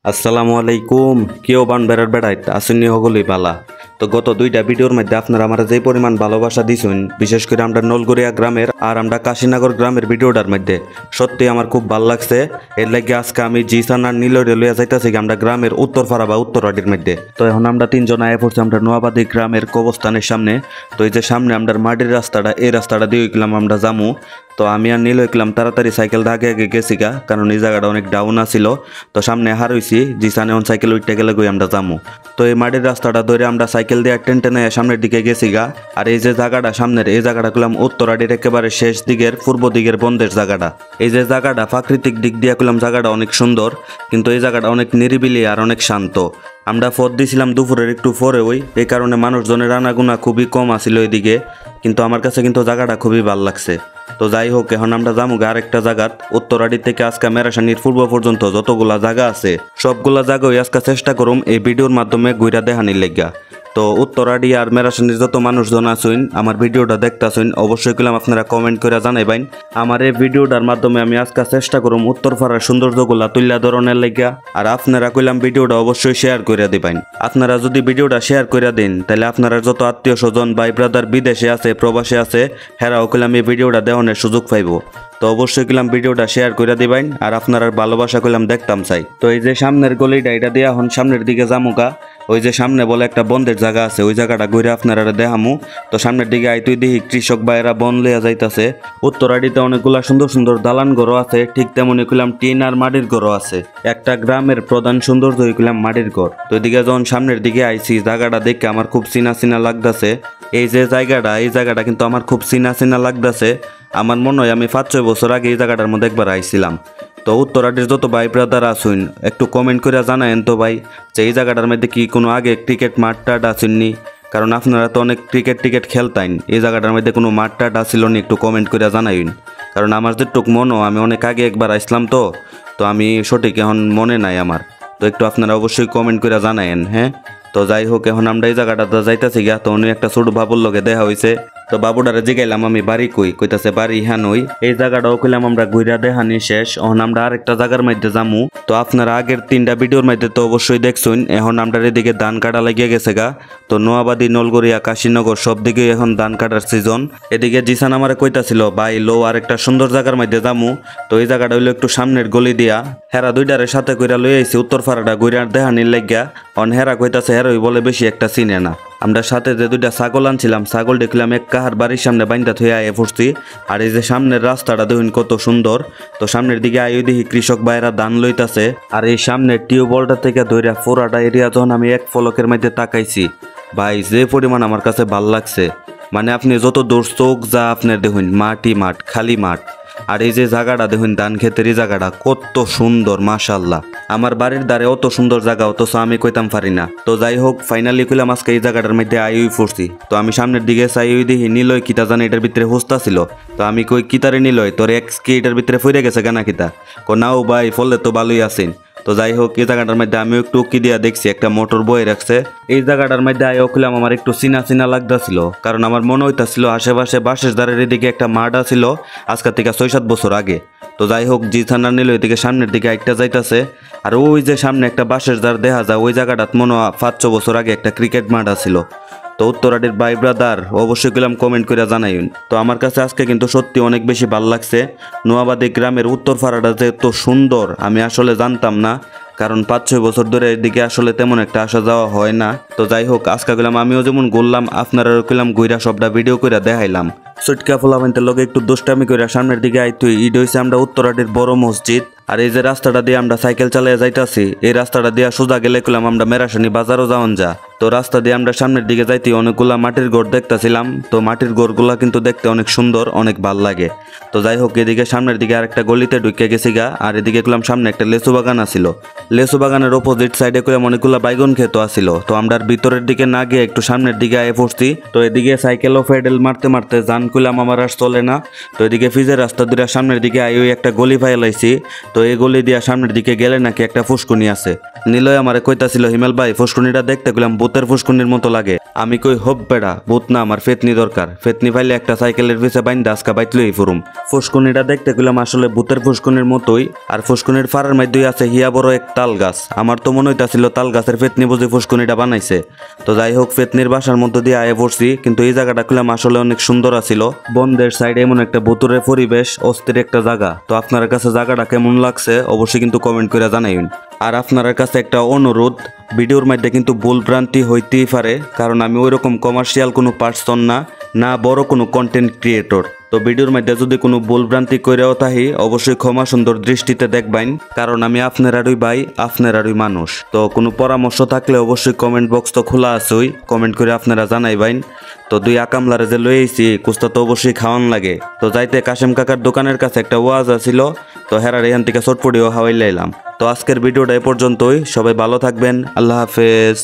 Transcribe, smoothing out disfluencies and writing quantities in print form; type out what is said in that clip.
আসসালামু আলাইকুম। কেউ বান বেড়ার বেড়াইত আসেননি হগলই পালা। তো গত দুইটা ভিডিওর মধ্যে আপনারা আমার যে পরিমাণ ভালোবাসা দিছেন, বিশেষ করে আমরা নলগড়িয়া গ্রামের আর আমরা কাশীনগর গ্রামের ভিডিওটার মধ্যে সত্যি আমার খুব ভালো লাগছে। এর লাগে আজকে আমি জিসান আর নীলরে লইয়া যাইতাছি আমরা গ্রামের উত্তরপাড়া বা উত্তরহাটির মধ্যে। তো এখন আমরা তিনজন আয়া পড়ছি আমরা নোয়াবাদী গ্রামের কবরস্থানের সামনে। তো এই যে সামনে আমরা মাটির রাস্তাটা, এই রাস্তাটা দিয়ে গেলাম আমরা জামু। তো আমি আর নীল হইলাম তাড়াতাড়ি সাইকেল আগে আগে গেছি গা, কারণ এই জায়গাটা অনেক ডাউন আছিল। তো সামনে হার হইছি, জিসানে অন সাইকেল উঠতে গেলে গই আমরা যামু। তো এই মাটির রাস্তাটা ধরে আমরা সাইকেল দিয়ে টেন টেনে সামনের দিকে গেছি গা। আর এই যে জায়গাটা সামনের, এই জায়গাটা করলাম উত্তরহাটির একেবারে শেষ দিকের পূর্ব দিকের বন্ধের জায়গাটা। এই যে জায়গাটা প্রাকৃতিক দিক দিয়ে করলাম জায়গাটা অনেক সুন্দর, কিন্তু এই জায়গাটা অনেক নিরিবিলি আর অনেক শান্ত। আমরা ফোর দিয়েছিলাম দুপুরের একটু পরে, ওই এই কারণে মানুষজনের আনাগুনা খুবই কম আছিল ওইদিকে, কিন্তু আমার কাছে কিন্তু জায়গাটা খুবই ভালো লাগছে। তো যাই হোক, এখন আমরা যাবো আরেকটা জায়গাত। উত্তরহাটি থেকে আজকে মেরাসানির পূর্ব পর্যন্ত যতগুলা জায়গা আছে সবগুলা জায়গায় আজকে চেষ্টা করুম এই ভিডিওর মাধ্যমে ঘুরা দেখানির লেগা। তো উত্তরহাটি আর মেরাসানির যত মানুষজন আছেন আমার ভিডিওটা দেখতেছেন, অবশ্যই কইলাম আপনারা কমেন্ট করে জানাইবেন। আমার এই ভিডিওটার মাধ্যমে আমি আজকে চেষ্টা করুম উত্তরপাড়ার সৌন্দর্যগুলা তুল্যা ধরনের লেগা। আর আপনারা কইলাম ভিডিওটা অবশ্যই শেয়ার করে দিবেন। আপনারা যদি ভিডিওটা শেয়ার করে দেন, তাহলে আপনারা যত আত্মীয় স্বজন ভাই ব্রাদার বিদেশে আছে প্রবাসে আছে, হেরাও কইলাম এই ভিডিওটা দেখানোর সুযোগ পাইব। তো অবশ্যই কইলাম ভিডিওটা শেয়ার করে দিবেন। আর আপনার ভালোবাসা কইলাম দেখতাম চাই। তো এই যে সামনের গলিটা, এটা দিয়ে এখন সামনের দিকে যামুকা। ওই যে সামনে বলে একটা বন্ধের জায়গা আছে, ওই জায়গাটা ঘুরে আপনারা দেখামু। তো সামনের দিকে আইতুই দেখি কৃষক ভাইয়েরা বন লইয়া যাইতাছে। উত্তরহাটিতে অনেকগুলা সুন্দর সুন্দর দালান ঘরও আছে, ঠিক তেমনি কইলাম টিন আর মাটির ঘরও আছে। একটা গ্রামের প্রধান সৌন্দর্য কইলাম মাটির ঘর। তো এদিকে যখন সামনের দিকে আইছি, জায়গাটা দেখে আমার খুব চিনা চিনা লাগতাছে। এই যে জায়গাটা, এই জায়গাটা কিন্তু আমার খুব চিনা চিনা লাগতাছে। আমার মনে হয় আমি 5-6 বছর আগে এই জায়গাটার মধ্যে একবার আইছিলাম। তো উত্তরহাটির যত ভাই ব্রাদার আসুন একটু কমেন্ট করে জানায়েন তো ভাই, যে এই জায়গাটার মধ্যে কি কোনো আগে ক্রিকেট মাঠ টাট আসেননি? কারণ আপনারা তো অনেক ক্রিকেট খেলতেন, এই জায়গাটার মধ্যে কোনো মাঠ টাট আসিল নি? একটু কমেন্ট করে জানাইন। কারণ আমার যেটুক মনও, আমি অনেক আগে একবার আসলাম, তো আমি সঠিক এখন মনে নাই আমার। তো একটু আপনারা অবশ্যই কমেন্ট করে জানায়েন, হ্যাঁ। তো যাই হোক, এখন আমরা এই জায়গাটাতে যাইতাছি গিয়া। তো উনি একটা ছোট বাবুর লগে দেখা হয়েছে। তো বাবুটারে জিগাইলাম আমি বাড়ি কইতাছে বাড়ি হ্যাঁ নই। এই জায়গাটাও কইলাম আমরা ঘুরা দেখানি শেষ, এখন আমরা আরেকটা জায়গার মধ্যে যামু। তো আপনারা আগের 3টা ভিডিওর মধ্যে তো অবশ্যই দেখছুন। এখন আমরা এদিকে ধান কাটা লাগিয়ে গেছে গা। তো নোয়াবাদী নলগড়িয়া কাশীনগর সব দিকে এখন ধান কাটার সিজন। এদিকে জিসান আমারে কইতাছিল ভাই লো আরেকটা সুন্দর জায়গার মধ্যে যামু। তো এই জায়গাটা হইলো একটু সামনের গলি দিয়া। হেরা দুইটারে সাথে কইরা লই আইছি উত্তরপাড়াটা ঘুরা দেখানির লাগিয়া। অন হেরা কইতাছে হেরোই বলে বেশি একটা চিনে না। আমরা সাথে যে 2টা ছাগল আনছিলাম, ছাগল দেখলাম এক কাহার বাড়ির সামনে বাইন্দা থইয়া আয়ে পড়ছি। আর এই যে সামনের রাস্তাটা দেখুন কত সুন্দর। তো সামনের দিকে আই দেখি কৃষক ভাইরা ধান লইতাছে। আর এই সামনের টিউবওয়েলটা থেকে ধইরা ফোরাটা এরিয়া যখন আমি এক ফলকের মধ্যে তাকাইছি, ভাই যে পরিমাণ আমার কাছে ভাল লাগছে, মানে আপনি যত দূর চোখ যা আপনার দেখুন মাটি মাঠ, খালি মাঠ। আর এই যে জায়গাটা দেখুন ধান ক্ষেতের এই জায়গাটা কত সুন্দর, মাশাআল্লাহ। আমার বাড়ির দ্বারে অত সুন্দর জায়গা, অথচ আমি কইতাম পারি না। তো যাই হোক, ফাইনালি কইলাম আজকে এই জায়গাটার মধ্যে আইই পড়ছি। তো আমি সামনের দিকে চাই, ওই দেখি নিলয় কিতা জানি এটার ভিতরে হুস্তা ছিল। তো আমি কই কিতারে নিলয় তোর এক্স কি এটার ভিতরে ফিরে গেছে গানা কিতা? নাও ভাই ফলে তো ভালোই আছেন। তো যাই হোক, এই জায়গাটার মধ্যে আমি একটু উকি দিয়া দেখছি একটা মোটর বয়ে রাখছে। এই জায়গাটার মধ্যে আয় খুলাম আমার একটু চিনা চিনা লাগতেছিল, কারণ আমার মনে হইতাছিল আশেপাশে বাঁশের দ্বারের এদিকে একটা মাঠ ছিল আজকের থেকে 6-7 বছর আগে। তো যাই হোক, জিথানা নিল এদিকে সামনের দিকে একটা যাইতাছে। আর ওই যে সামনে একটা বাঁশের দ্বার দেখা যায়, ওই জায়গাটাত মনে হয় 5-6 বছর আগে একটা ক্রিকেট মাঠ ছিল। তো উত্তরহাটির ভাই ব্রাদার অবশ্যই গেলাম কমেন্ট করে জানাইন। তো আমার কাছে আজকে কিন্তু সত্যি অনেক বেশি ভালো লাগছে। নোয়াবাদী গ্রামের উত্তরপাড়াটা যে এত সুন্দর আমি আসলে জানতাম না, কারণ 5-6 বছর ধরে এদিকে আসলে তেমন একটা আসা যাওয়া হয় না। তো যাই হোক, আজকে গেলাম আমিও যেমন ঘুরলাম, আপনারাও গেলাম ঘুরা সবটা ভিডিও করে দেখাইলাম। সুটকা ফোলাভাইনদের লগে একটু দুষ্টামি করে সামনের দিকে আইতুই ঈদ হয়েছে আমরা উত্তরহাটির বড় মসজিদ। আর এই যে রাস্তাটা দিয়ে আমরা সাইকেল চালিয়ে যাইতাছি, এই রাস্তাটা দিয়ে সোজা গেলে কইলাম আমরা মেরাসানি বাজারও যাওয়ান যা। তো রাস্তা দিয়ে আমরা সামনের দিকে যাইতে অনেকগুলা মাটির ঘর দেখতেছিলাম। তো মাটির ঘরগুলা কিন্তু দেখতে অনেক সুন্দর, অনেক ভাল লাগে। তো যাই হোক, এদিকে সামনের দিকে আরেকটা গলিতে ঢুকে গেছি গা। আর এদিকে কইলাম সামনে একটা লেচু বাগান আছিল। লেচু বাগানের অপোজিট সাইডে কইলাম অনেকগুলা বাইগন ক্ষেত আছিল। তো আমরা ভিতরের দিকে না গিয়ে একটু সামনের দিকে আয়ে পড়ছি। তো এদিকে সাইকেল ও পেডেল মারতে মারতে জান কইলাম আমার আর চলে না। তো এদিকে ফিজের রাস্তা দিয়ে সামনের দিকে আই ওই একটা গলি ফাইলাইছি। তো এই গলি দিয়া সামনের দিকে গেলে নাকি একটা ফুসকুনি আছে। নিলয় আমারে কইতাছিল হিমেল ভাই ফুসকুনিটা দেখতে গেলাম ভূতের ফুসকুনির মতো লাগে। আমি কই হব বেড়া ভূত না, আমার ফেতনি দরকার। ফেতনি পাইলে একটা সাইকেলের পিছে বাইন্দা আজকা বাইতলই ফুরুম। ফুসকুনিটা দেখতে গেলাম আসলে ভূতের ফুসকুনির মতোই, আর ফুসকুনির ফাড়ার মধ্যেই আছে হিয়া বড় এক তাল গাছ। আমার তো মনে হইতাছিল তাল গাছের ফেতনি বুঝি ফুসকুনিটা বানাইছে। তো যাই হোক, ফেতনির বাসার মধ্যে দিয়ে আয়ে পড়ছি, কিন্তু এই জায়গাটা খুলাম আসলে অনেক সুন্দর আছিল। বন্ধের সাইডে এমন একটা ভুতুরে পরিবেশ, অস্থির একটা জায়গা। তো আপনার কাছে জায়গাটা কেমন লাগছে অবশ্যই কিন্তু কমেন্ট করে জানাইন। আর আপনার কাছে একটা অনুরোধ, ভিডিওর মধ্যে কিন্তু ভুল ভ্রান্তি হইতেই পারে, কারণ আমি ওইরকম কমার্শিয়াল কোনো পার্সন না বড় কোনো কন্টেন্ট ক্রিয়েটর। তো ভিডিওর মধ্যে যদি কোনো ভুল ভ্রান্তি করেও থাকি অবশ্যই ক্ষমা সুন্দর দৃষ্টিতে দেখবেন, কারণ আমি আপনারারই ভাই, আপনারারই মানুষ। তো কোনো পরামর্শ থাকলে অবশ্যই কমেন্ট বক্স তো খোলা আছেই, কমেন্ট করে আপনারা জানাইবেন। তো দুই আকামলারে যে লই আইছি কুস্তা তো অবশ্যই খাওয়ান লাগে। তো যাইতে কাশেম কাকার দোকানের কাছে একটা ওয়াজ আছিল, তো হেরার এখান থেকে চটপটিও হাওয়াই লাইলাম। তো আজকের ভিডিওটা এ পর্যন্তই, সবাই ভালো থাকবেন, আল্লাহ হাফেজ।